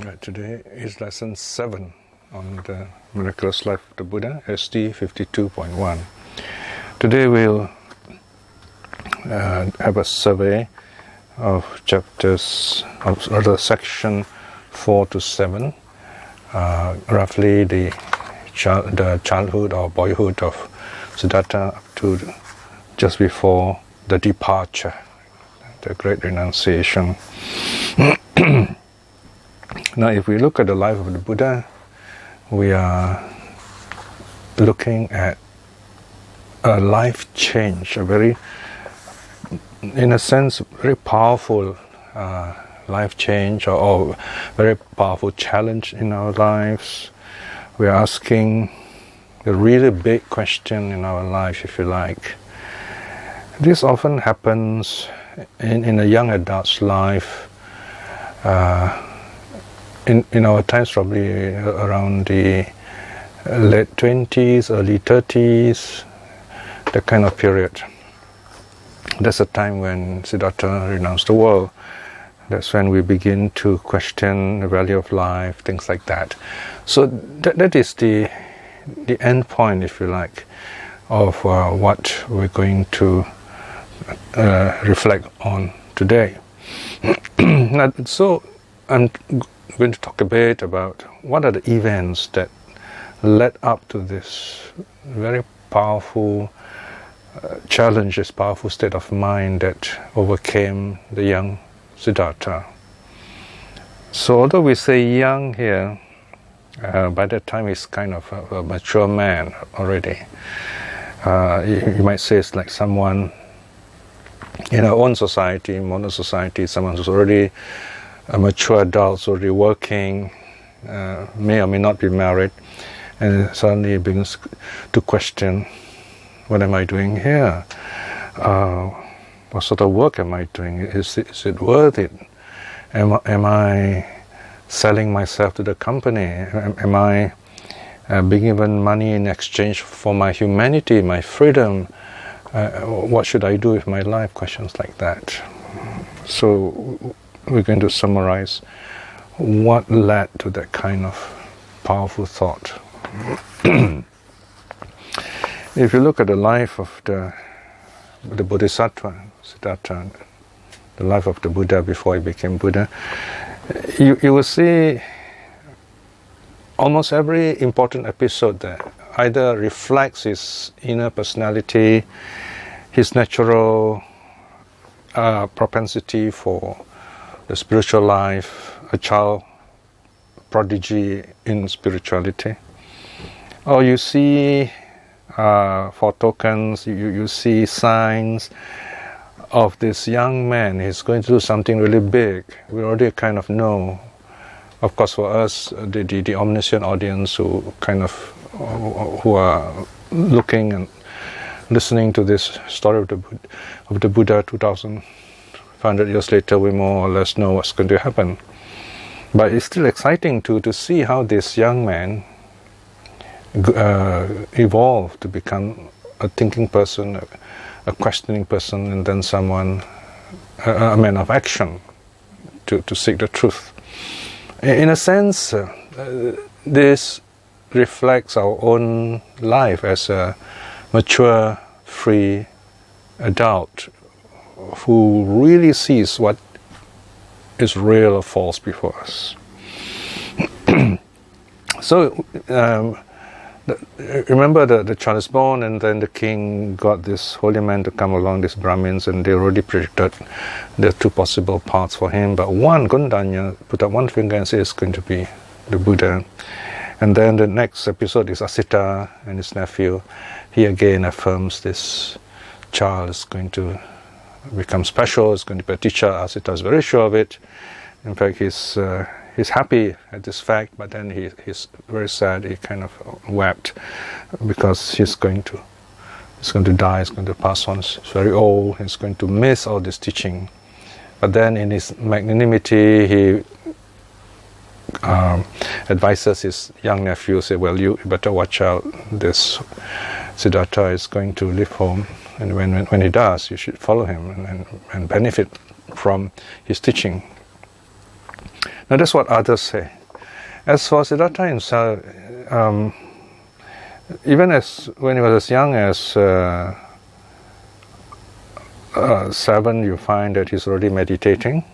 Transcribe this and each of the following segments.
Right, today is lesson 7 on the Miraculous Life of the Buddha, SD 52.1. Today we'll have a survey of chapters, of the section 4 to 7, roughly the childhood or boyhood of Siddhartha up to just before the departure, the great renunciation. Now, if we look at the life of the Buddha, we are looking at a life change, a very, in a sense, very powerful life change or very powerful challenge in our lives. We are asking the really big question in our life, if you like. This often happens in a young adult's life. In our times, probably around the late 20s, early 30s, that kind of period. That's the time when Siddhartha renounced the world. That's when we begin to question the value of life, things like that. So that is the end point, if you like, of what we're going to reflect on today. So I'm going to talk a bit about what are the events that led up to this very powerful challenge, this powerful state of mind that overcame the young Siddhartha. So although we say young here, by that time he's kind of a mature man already. You might say it's like someone in our own society, modern society, someone who's already a mature adult, already working, may or may not be married, and suddenly begins to question, what am I doing here? What sort of work am I doing? Is it worth it? Am I selling myself to the company? Am I being given money in exchange for my humanity, my freedom? What should I do with my life? Questions like that. So we're going to summarize what led to that kind of powerful thought. If you look at the life of the Bodhisattva, Siddhartha, the life of the Buddha before he became Buddha, you will see almost every important episode that either reflects his inner personality, his natural propensity for the spiritual life, a child prodigy in spirituality, or you see for tokens, you see signs of this young man. He's going to do something really big. We already kind of know. Of course, for us, the omniscient audience who are looking and listening to this story of the Buddha 2,500 years later, we more or less know what's going to happen. But it's still exciting to see how this young man evolved to become a thinking person, a questioning person, and then someone, a man of action to seek the truth. In a sense, this reflects our own life as a mature, free adult who really sees what is real or false before us. So, remember the child is born, and then the king got this holy man to come along, these Brahmins, and they already predicted there are two possible paths for him, but one, Gondanya, put up one finger and said it's going to be the Buddha. And then the next episode is Asita and his nephew. He again affirms this child is going to become special, is going to be a teacher. Asita is very sure of it. In fact, he's happy at this fact, but then he's very sad. He kind of wept because he's going to die, he's going to pass on. He's very old, he's going to miss all this teaching. But then in his magnanimity, he advises his young nephew, say, well, you better watch out. This Siddhartha is going to leave home, and when he does, you should follow him and benefit from his teaching. Now that's what others say. As for Siddhartha himself, even as when he was as young as 7, you find that he's already meditating.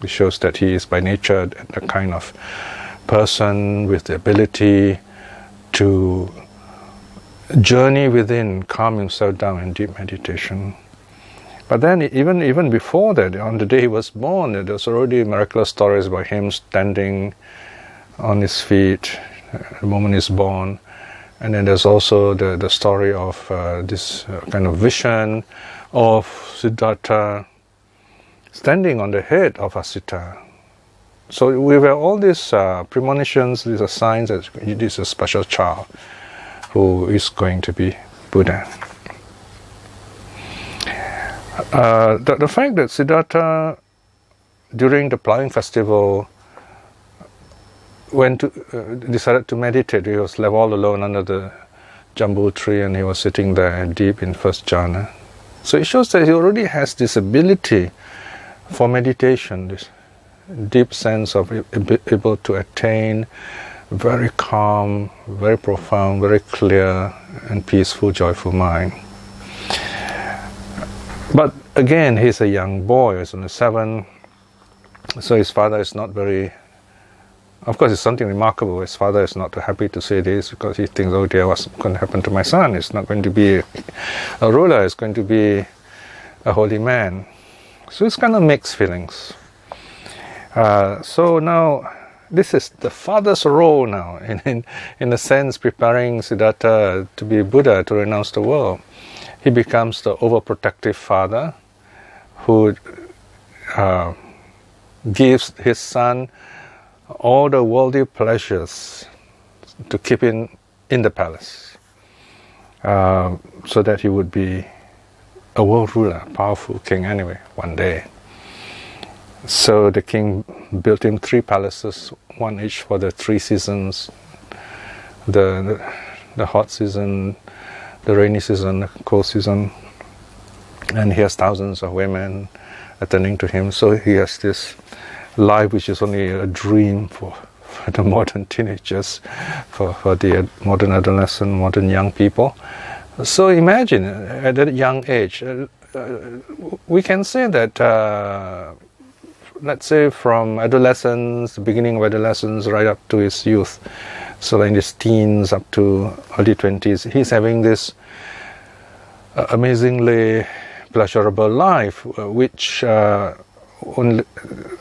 It shows that he is by nature the kind of person with the ability to journey within, calm himself down in deep meditation. But then even before that, on the day he was born, there was already miraculous stories about him standing on his feet the moment he's born. And then there's also the story of this kind of vision of Siddhartha standing on the head of Asita. So we have all these premonitions, these are signs that this is a special child who is going to be Buddha. The fact that Siddhartha, during the plowing festival, decided to meditate. He was left all alone under the jambu tree, and he was sitting there deep in first jhana. So it shows that he already has this ability for meditation, this deep sense of able to attain very calm, very profound, very clear and peaceful, joyful mind. But again, he's a young boy, he's only 7, so his father is not very... Of course, it's something remarkable. His father is not too happy to say this because he thinks, oh dear, what's going to happen to my son? He's not going to be a ruler, he's going to be a holy man. So it's kind of mixed feelings. So now, this is the father's role now, in a sense, preparing Siddhartha to be Buddha, to renounce the world. He becomes the overprotective father who gives his son all the worldly pleasures to keep in the palace, so that he would be a world ruler, powerful king anyway, one day. So the king built him 3 palaces, one each for the 3 seasons, the hot season, the rainy season, the cold season, and he has thousands of women attending to him. So he has this life which is only a dream for the modern teenagers, for the modern adolescent, modern young people. So imagine, at that young age, we can say that, let's say from adolescence, beginning of adolescence, right up to his youth, so in his teens up to early 20s, he's having this amazingly pleasurable life, which only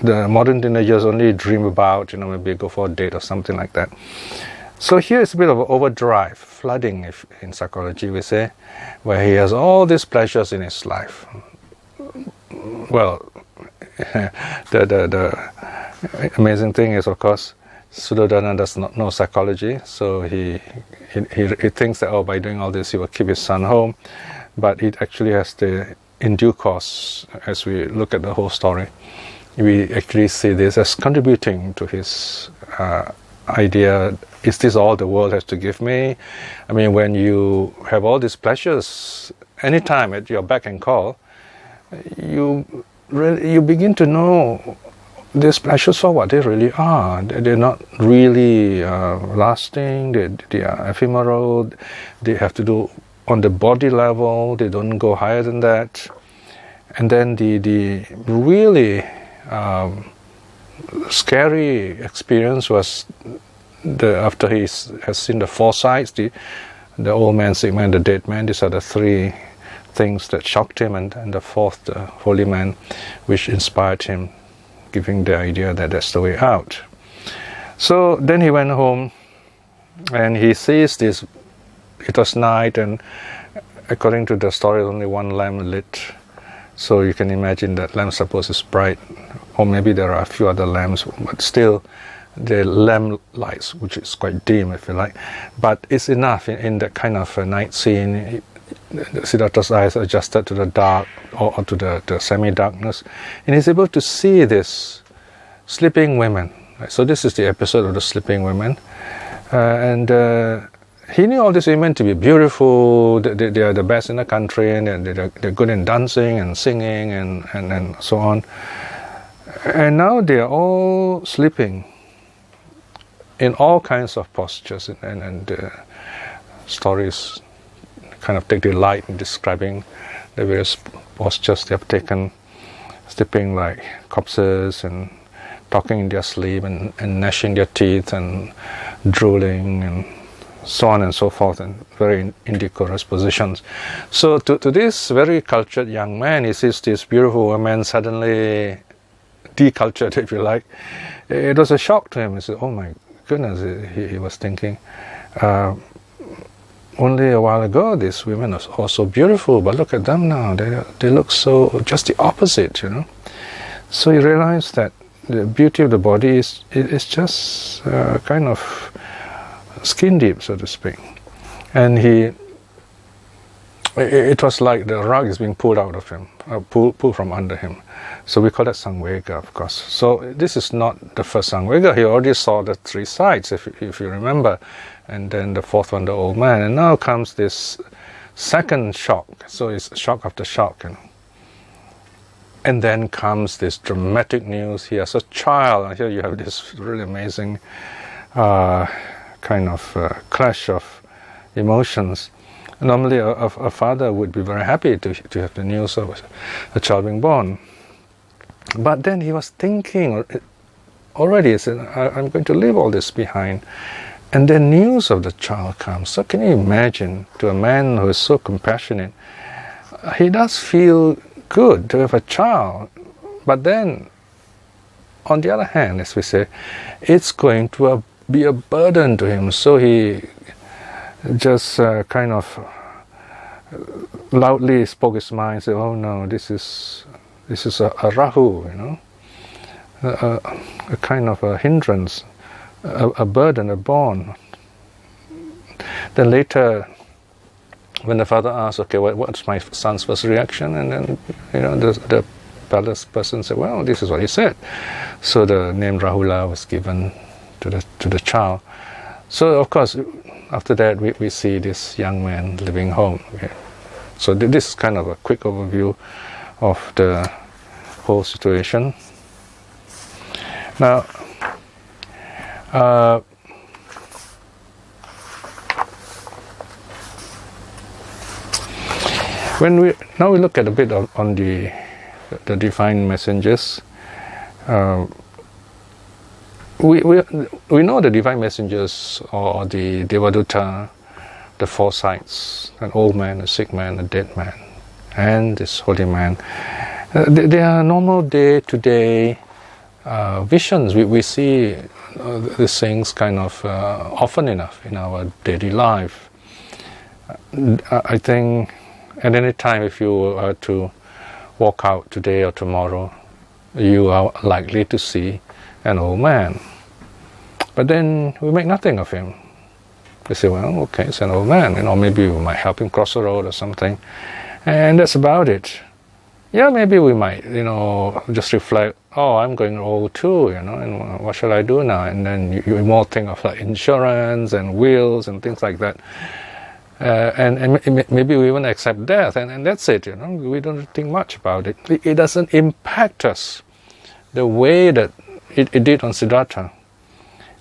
the modern teenagers only dream about, maybe go for a date or something like that. So here is a bit of an overdrive, flooding, if in psychology we say, where he has all these pleasures in his life. Well, the amazing thing is, of course, Suddhodana does not know psychology, so he thinks that, by doing all this he will keep his son home, but it actually has in due course, as we look at the whole story, we actually see this as contributing to his idea, is this all the world has to give me? I mean, when you have all these pleasures anytime at your beck and call, you begin to know these pleasures for what they really are. They're not really lasting, they are ephemeral, they have to do on the body level, they don't go higher than that. And then the really scary experience was after he has seen the 4 sides, the old man, sick man, the dead man. These are the 3 things that shocked him, and the 4th, the holy man, which inspired him, giving the idea that that's the way out. So then he went home and he sees this. It was night, and according to the story, only 1 lamp lit. So you can imagine that lamp, suppose, is bright, or maybe there are a few other lamps, but still the lamp lights, which is quite dim, if you like, but it's enough in that kind of a night scene. Siddhartha's eyes adjusted to the dark, or to the semi-darkness, and he's able to see this sleeping women. So this is the episode of the sleeping women, and he knew all these women to be beautiful. They are the best in the country, and they're good in dancing and singing and so on. And now they are all sleeping in all kinds of postures, and stories kind of take delight in describing the various postures they have taken, sleeping like corpses and talking in their sleep and gnashing their teeth and drooling and so on and so forth, and very indecorous positions. So to this very cultured young man, he sees this beautiful woman suddenly decultured, if you like. It was a shock to him. He said, oh my goodness, he was thinking, only a while ago these women are all so beautiful, but look at them now, they look so just the opposite, you know. So he realized that the beauty of the body is just kind of skin deep, so to speak. And it was like the rug is being pulled out of him, pulled from under him. So we call that Samvega, of course. So this is not the first Samvega. He already saw the three sides, if you remember. And then the fourth one, the old man. And now comes this second shock. So it's shock after shock. You know. And then comes this dramatic news. He has a child. And here you have this really amazing kind of clash of emotions. Normally a father would be very happy to have the news of a child being born. But then he was thinking already, he said, I'm going to leave all this behind. And then news of the child comes. So can you imagine, to a man who is so compassionate, he does feel good to have a child. But then, on the other hand, as we say, it's going to be a burden to him. So he just kind of loudly spoke his mind, said, oh no, this is a Rahu, you know, a kind of a hindrance, a burden, a bond. Then later, when the father asked, okay, what's my son's first reaction? And then, you know, the palace person said, well, this is what he said. So the name Rahula was given to the child. So of course, after that, we see this young man living home. Okay. So this is kind of a quick overview of the whole situation. Now, when we look at a bit on the divine messengers. We know the divine messengers, or the Devaduta, the four sights, an old man, a sick man, a dead man, and this holy man. They are normal day-to-day visions. We see these things kind of often enough in our daily life. I think at any time, if you were to walk out today or tomorrow, you are likely to see an old man. But then we make nothing of him. We say, well, okay, it's an old man, you know, maybe we might help him cross the road or something, and that's about it. Yeah, maybe we might, you know, just reflect, oh, I'm going old too, you know, and what shall I do now? And then you more think of like insurance and wills and things like that. And maybe we even accept death, and that's it, you know, we don't think much about it. It doesn't impact us the way that it did on Siddhartha.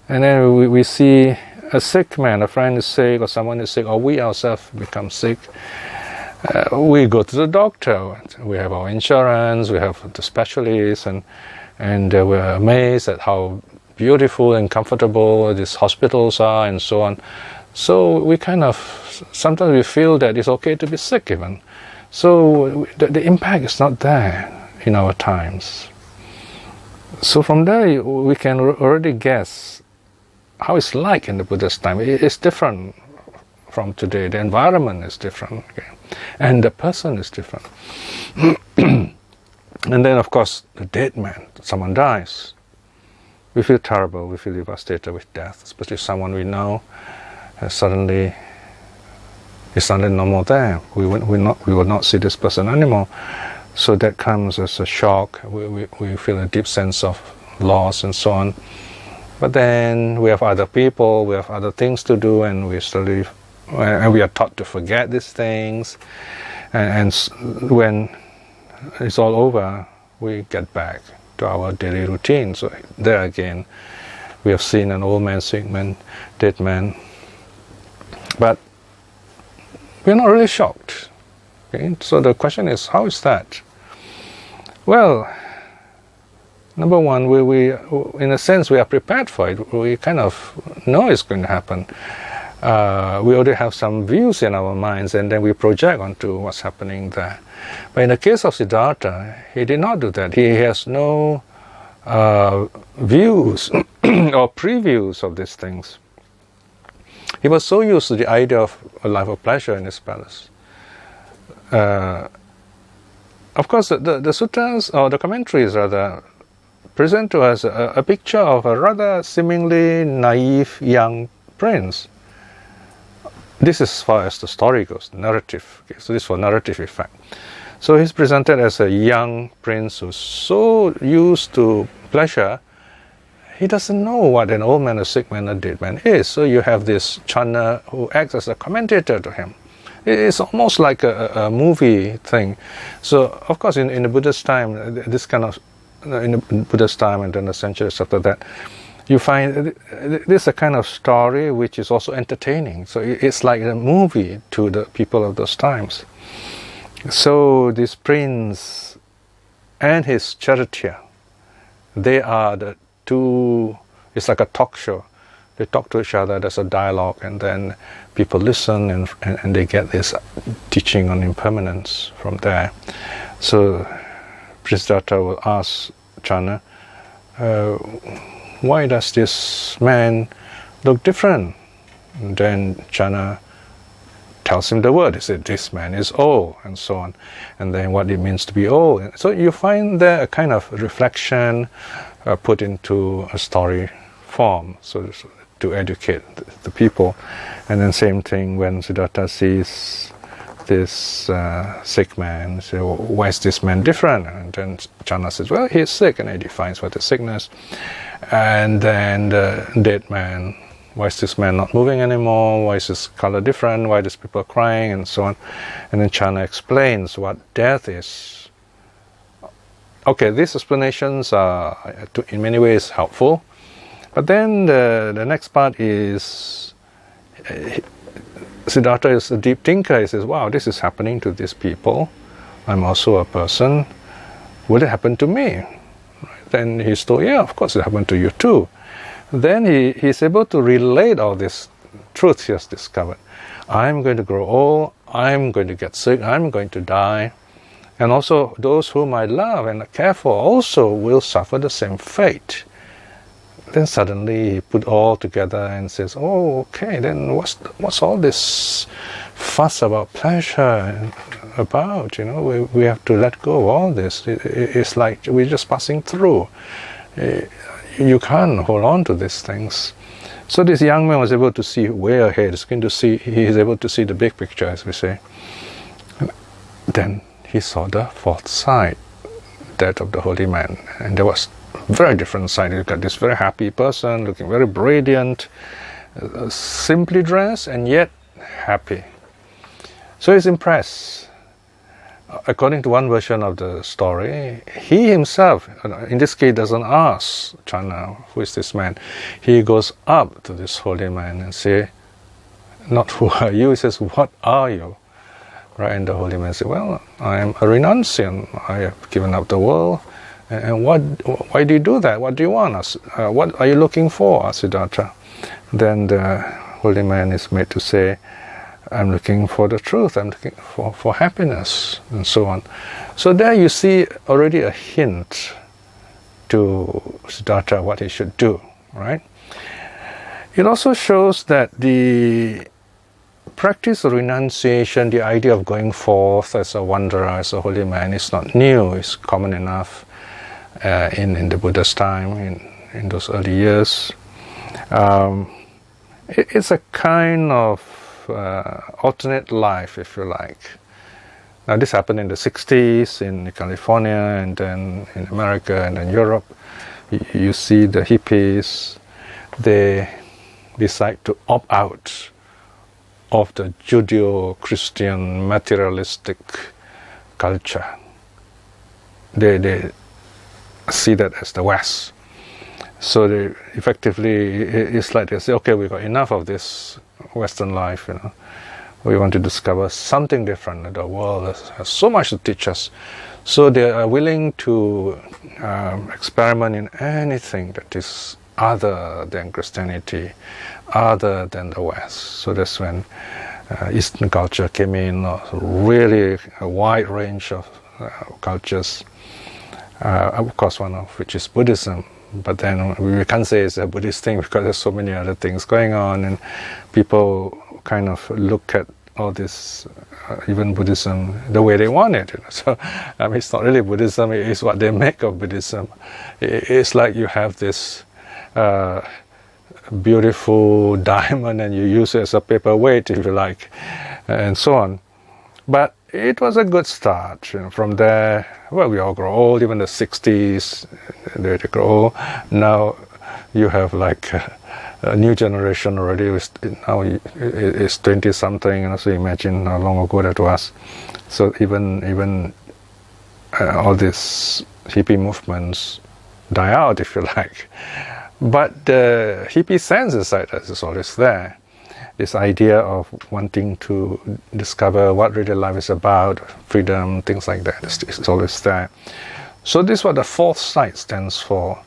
And then we see a sick man, a friend is sick, or someone is sick, or we ourselves become sick. We go to the doctor. We have our insurance, we have the specialists, and we're amazed at how beautiful and comfortable these hospitals are, and so on. So we kind of, sometimes we feel that it's okay to be sick even. So the impact is not there in our times. So from there we can already guess how it's like in the Buddha's time. It's different from today. The environment is different, okay? And the person is different. And then of course the dead man, someone dies. We feel terrible, we feel devastated with death, especially someone we know suddenly is no more there. We will not see this person anymore. So that comes as a shock. We feel a deep sense of loss and so on. But then we have other people, we have other things to do, and we are taught to forget these things. And when it's all over, we get back to our daily routine. So there again, we have seen an old man, sick man, dead man, but we're not really shocked. Okay? So the question is, how is that? Well, number one, we in a sense we are prepared for it. We kind of know it's going to happen. We already have some views in our minds, and then we project onto what's happening there. But in the case of Siddhartha, he did not do that. He has no views or previews of these things. He was so used to the idea of a life of pleasure in his palace. Of course, the suttas, or the commentaries rather, present to us a picture of a rather seemingly naive young prince. This is as far as the story goes, the narrative. Okay, so this is for narrative effect. So he's presented as a young prince who's so used to pleasure, he doesn't know what an old man, a sick man, a dead man is. So you have this Channa who acts as a commentator to him. It's almost like a movie thing. So of course in the Buddha's time, this kind of, in the Buddha's time and then the centuries after that, you find this is a kind of story which is also entertaining. So it's like a movie to the people of those times. So this prince and his charioteer, they are the two, it's like a talk show. They talk to each other, there's a dialogue, and then people listen and they get this teaching on impermanence from there. So Prince Siddhartha will ask Channa, why does this man look different? And then Channa tells him the word. He said, this man is old, and so on. And then what it means to be old. So you find there a kind of reflection put into a story form, so to educate the people. And then same thing when Siddhartha sees this sick man, so why is this man different? And then Channa says, well, he's sick, and he defines what is sickness. And then the dead man, why is this man not moving anymore? Why is his color different? Why is people crying? And so on. And then Channa explains what death is. Okay, these explanations are in many ways helpful. But then the next part is, Siddhartha is a deep thinker. He says, wow, this is happening to these people. I'm also a person. Will it happen to me? Then he's told, yeah, of course it happened to you too. Then he's able to relate all these truths he has discovered. I'm going to grow old, I'm going to get sick, I'm going to die. And also those whom I love and care for also will suffer the same fate. Then suddenly he put all together and says, oh, okay, then what's all this fuss about pleasure about? You know, we have to let go of all this. It's like we're just passing through. You can't hold on to these things. So this young man was able to see way ahead. He is able to see the big picture, as we say. Then he saw the fourth side, that of the holy man. And there was a very different side. You got this very happy person, looking very radiant, simply dressed, and yet happy. So he's impressed. According to one version of the story, he himself, in this case, doesn't ask Channa, who is this man? He goes up to this holy man and say, not who are you, he says, what are you? Right? And the holy man says, well, I am a renunciant. I have given up the world. And why do you do that? What do you want? What are you looking for, Siddhartha? Then the holy man is made to say, I'm looking for the truth, I'm looking for happiness, and so on. So there you see already a hint to Siddhartha what he should do, right? It also shows that the practice of renunciation, the idea of going forth as a wanderer, as a holy man, is not new. It's common enough in the Buddha's time, in those early years. It's a kind of alternate life, if you like. Now this happened in the 60s in California, and then in America, and then Europe. You see the hippies, they decide to opt out of the see that as the West. So they effectively, it's like they say, okay, we got enough of this Western life, we want to discover something different. The world has so much to teach us. So they are willing to experiment in anything that is other than Christianity, other than the West. So that's when Eastern culture came in, really a wide range of cultures. Of course, one of which is Buddhism. But then we can't say it's a Buddhist thing because there's so many other things going on, and people kind of look at all this, even Buddhism, the way they want it. So, it's not really Buddhism, it's what they make of Buddhism. It's like you have this beautiful diamond and you use it as a paperweight, if you like, and so on. But it was a good start. From there, well, we all grow old, even the 60s, they grow old. Now you have like a new generation already. Now it's 20-something, so imagine how long ago that was. So even all these hippie movements die out, if you like. But the hippie sense inside us is always there. This idea of wanting to discover what really life is about, freedom, things like that, it's always there. So this is what the fourth sight stands for.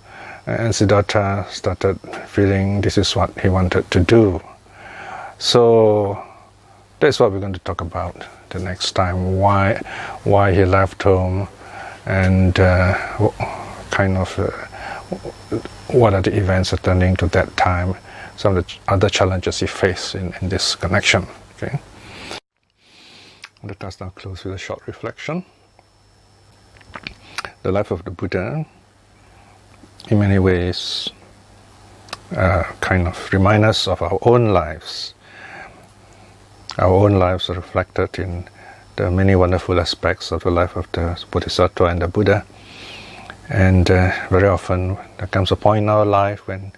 And Siddhartha started feeling this is what he wanted to do. So that's what we're going to talk about the next time. Why he left home, and what are the events attending to that time. Some of the other challenges he faced in this connection. Okay. Let us now close with a short reflection. The life of the Buddha, in many ways, kind of remind us of our own lives. Our own lives are reflected in the many wonderful aspects of the life of the Bodhisattva and the Buddha. And very often there comes a point in our life when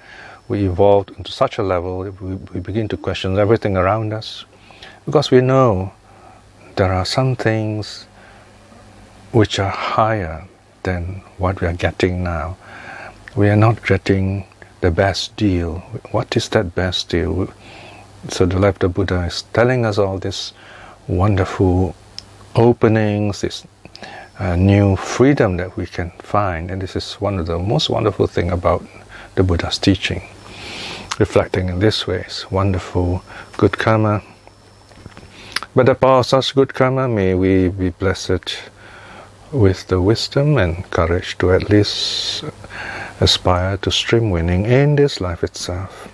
we evolved into such a level we begin to question everything around us, because we know there are some things which are higher than what we are getting now. We are not getting the best deal. What is that best deal? So the life of the Buddha is telling us all these wonderful openings, this new freedom that we can find, and this is one of the most wonderful things about the Buddha's teaching. Reflecting in this way is wonderful, good karma. By the power of such good karma, may we be blessed with the wisdom and courage to at least aspire to stream winning in this life itself.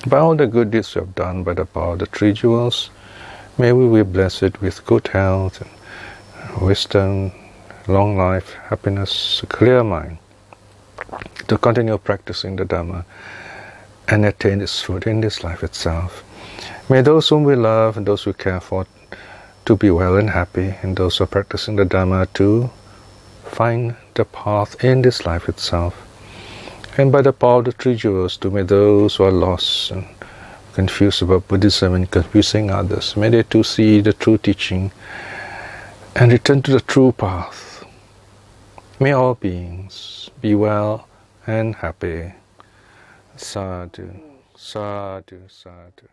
By all the good deeds we have done, by the power of the three jewels, may we be blessed with good health, and wisdom, long life, happiness, a clear mind, to continue practicing the Dhamma and attain its fruit in this life itself. May those whom we love and those we care for to be well and happy, and those who are practicing the Dhamma to find the path in this life itself. And by the power of the three jewels, to may those who are lost and confused about Buddhism and confusing others, may they too see the true teaching and return to the true path. May all beings be well and happy. Sadhu, sadhu, sadhu.